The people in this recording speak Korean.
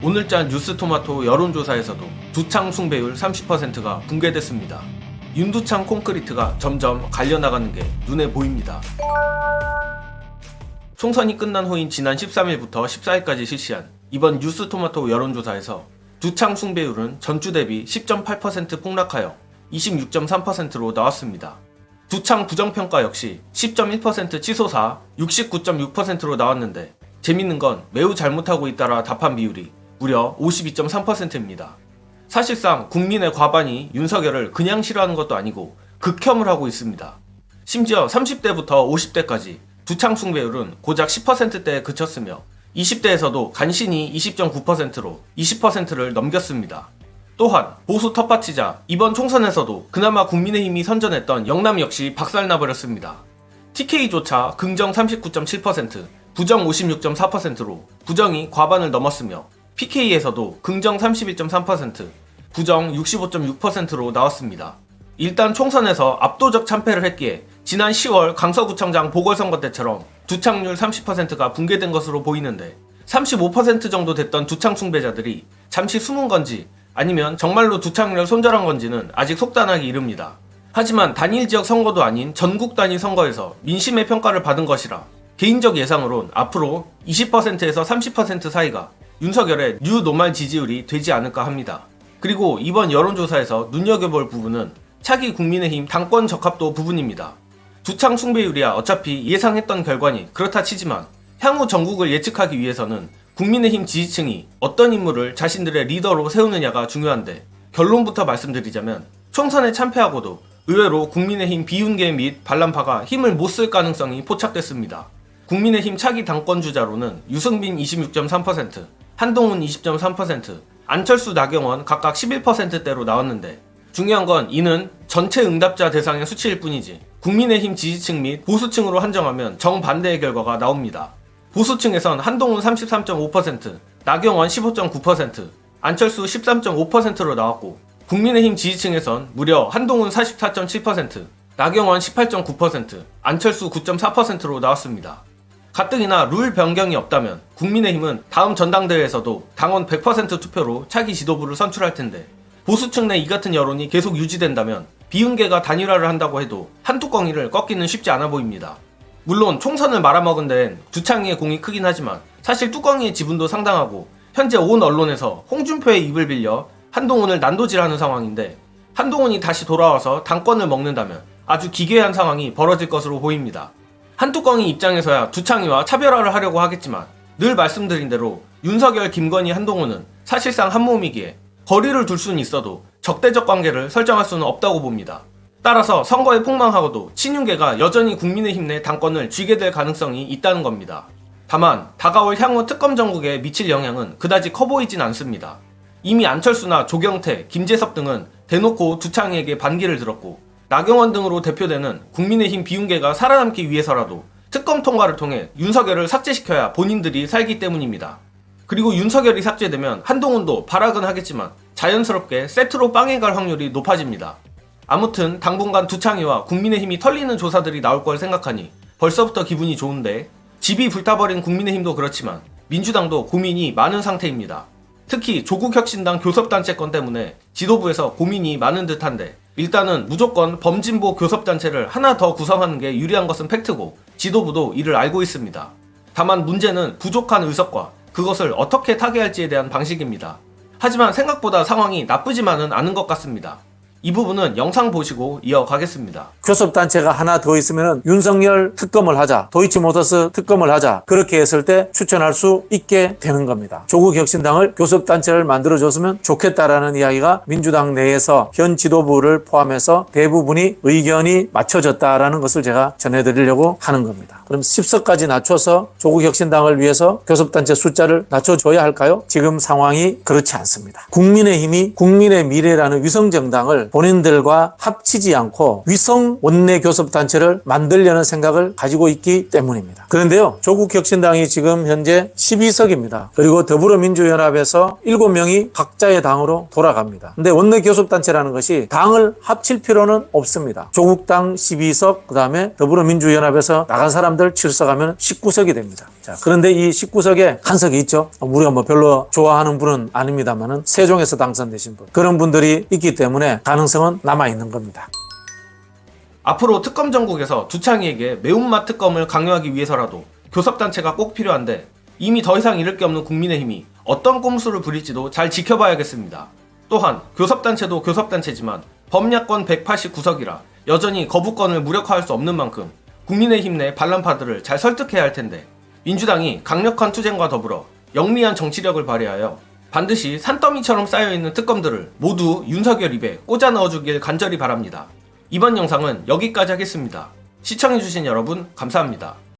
오늘자 뉴스토마토 여론조사에서도 두창 숭배율 30%가 붕괴됐습니다. 윤두창 콘크리트가 점점 갈려나가는 게 눈에 보입니다. 총선이 끝난 후인 지난 13일부터 14일까지 실시한 이번 뉴스토마토 여론조사에서 두창 숭배율은 전주 대비 10.8% 폭락하여 26.3%로 나왔습니다. 두창 부정평가 역시 10.1% 취소사 69.6%로 나왔는데 재밌는 건 매우 잘못하고 있다라 답한 비율이 무려 52.3%입니다. 사실상 국민의 과반이 윤석열을 그냥 싫어하는 것도 아니고 극혐을 하고 있습니다. 심지어 30대부터 50대까지 두창 숭배율은 고작 10%대에 그쳤으며 20대에서도 간신히 20.9%로 20%를 넘겼습니다. 또한 보수 텃밭이자 이번 총선에서도 그나마 국민의힘이 선전했던 영남 역시 박살나버렸습니다. TK조차 긍정 39.7%, 부정 56.4%로 부정이 과반을 넘었으며 PK에서도 긍정 31.3%, 부정 65.6%로 나왔습니다. 일단 총선에서 압도적 참패를 했기에 지난 10월 강서구청장 보궐선거 때처럼 두창률 30%가 붕괴된 것으로 보이는데 35% 정도 됐던 두창 숭배자들이 잠시 숨은 건지 아니면 정말로 두창률을 손절한 건지는 아직 속단하기 이릅니다. 하지만 단일 지역 선거도 아닌 전국 단위 선거에서 민심의 평가를 받은 것이라 개인적 예상으론 앞으로 20%에서 30% 사이가 윤석열의 뉴 노말 지지율이 되지 않을까 합니다. 그리고 이번 여론조사에서 눈여겨볼 부분은 차기 국민의힘 당권 적합도 부분입니다. 두창 숭배율이야 어차피 예상했던 결과니 그렇다 치지만 향후 전국을 예측하기 위해서는 국민의힘 지지층이 어떤 인물을 자신들의 리더로 세우느냐가 중요한데 결론부터 말씀드리자면 총선에 참패하고도 의외로 국민의힘 비윤계 및 반란파가 힘을 못 쓸 가능성이 포착됐습니다. 국민의힘 차기 당권주자로는 유승민 26.3%, 한동훈 20.3%, 안철수 나경원 각각 11%대로 나왔는데 중요한 건 이는 전체 응답자 대상의 수치일 뿐이지 국민의힘 지지층 및 보수층으로 한정하면 정반대의 결과가 나옵니다. 보수층에선 한동훈 33.5%, 나경원 15.9%, 안철수 13.5%로 나왔고 국민의힘 지지층에선 무려 한동훈 44.7%, 나경원 18.9%, 안철수 9.4%로 나왔습니다. 가뜩이나 룰 변경이 없다면 국민의힘은 다음 전당대회에서도 당원 100% 투표로 차기 지도부를 선출할 텐데 보수층 내 이 같은 여론이 계속 유지된다면 비윤계가 단일화를 한다고 해도 한 뚜껑이를 꺾기는 쉽지 않아 보입니다. 물론 총선을 말아먹은 데엔 두창이의 공이 크긴 하지만 사실 뚜껑이의 지분도 상당하고 현재 온 언론에서 홍준표의 입을 빌려 한동훈을 난도질하는 상황인데 한동훈이 다시 돌아와서 당권을 먹는다면 아주 기괴한 상황이 벌어질 것으로 보입니다. 한뚜껑이 입장에서야 두창이와 차별화를 하려고 하겠지만 늘 말씀드린 대로 윤석열, 김건희, 한동훈은 사실상 한 몸이기에 거리를 둘 수는 있어도 적대적 관계를 설정할 수는 없다고 봅니다. 따라서 선거에 폭망하고도 친윤계가 여전히 국민의힘 내 당권을 쥐게 될 가능성이 있다는 겁니다. 다만 다가올 향후 특검 정국에 미칠 영향은 그다지 커 보이진 않습니다. 이미 안철수나 조경태, 김재섭 등은 대놓고 두창이에게 반기를 들었고 나경원 등으로 대표되는 국민의힘 비윤계가 살아남기 위해서라도 특검 통과를 통해 윤석열을 삭제시켜야 본인들이 살기 때문입니다. 그리고 윤석열이 삭제되면 한동훈도 발악은 하겠지만 자연스럽게 세트로 빵에 갈 확률이 높아집니다. 아무튼 당분간 두창이와 국민의힘이 털리는 조사들이 나올 걸 생각하니 벌써부터 기분이 좋은데 집이 불타버린 국민의힘도 그렇지만 민주당도 고민이 많은 상태입니다. 특히 조국혁신당 교섭단체건 때문에 지도부에서 고민이 많은 듯한데 일단은 무조건 범진보 교섭단체를 하나 더 구성하는 게 유리한 것은 팩트고 지도부도 이를 알고 있습니다. 다만 문제는 부족한 의석과 그것을 어떻게 타개할지에 대한 방식입니다. 하지만 생각보다 상황이 나쁘지만은 않은 것 같습니다. 이 부분은 영상 보시고 이어가겠습니다. 교섭단체가 하나 더 있으면 윤석열 특검을 하자, 도이치모터스 특검을 하자, 그렇게 했을 때 추천할 수 있게 되는 겁니다. 조국혁신당을 교섭단체를 만들어줬으면 좋겠다라는 이야기가 민주당 내에서 현 지도부를 포함해서 대부분이 의견이 맞춰졌다라는 것을 제가 전해드리려고 하는 겁니다. 그럼 10석까지 낮춰서 조국혁신당을 위해서 교섭단체 숫자를 낮춰줘야 할까요? 지금 상황이 그렇지 않습니다. 국민의힘이 국민의 미래라는 위성정당을 본인들과 합치지 않고 위성 원내 교섭단체를 만들려는 생각을 가지고 있기 때문입니다. 그런데요, 조국혁신당이 지금 현재 12석입니다. 그리고 더불어민주연합에서 7명이 각자의 당으로 돌아갑니다. 근데 원내 교섭단체라는 것이 당을 합칠 필요는 없습니다. 조국당 12석, 그 다음에 더불어민주연합에서 나간 사람들 7석 하면 19석이 됩니다. 자, 그런데 이 19석에 한 석이 있죠. 우리가 뭐 별로 좋아하는 분은 아닙니다만은 세종에서 당선되신 분, 그런 분들이 있기 때문에 가능성은 남아있는 겁니다. 앞으로 특검 전국에서 두창이에게 매운맛 특검을 강요하기 위해서라도 교섭단체가 꼭 필요한데 이미 더 이상 잃을 게 없는 국민의힘이 어떤 꼼수를 부릴지도 잘 지켜봐야겠습니다. 또한 교섭단체도 교섭단체지만 범야권 189석이라 여전히 거부권을 무력화할 수 없는 만큼 국민의힘 내 반란파들을 잘 설득해야 할 텐데 민주당이 강력한 투쟁과 더불어 영리한 정치력을 발휘하여 반드시 산더미처럼 쌓여있는 특검들을 모두 윤석열 입에 꽂아 넣어주길 간절히 바랍니다. 이번 영상은 여기까지 하겠습니다. 시청해주신 여러분 감사합니다.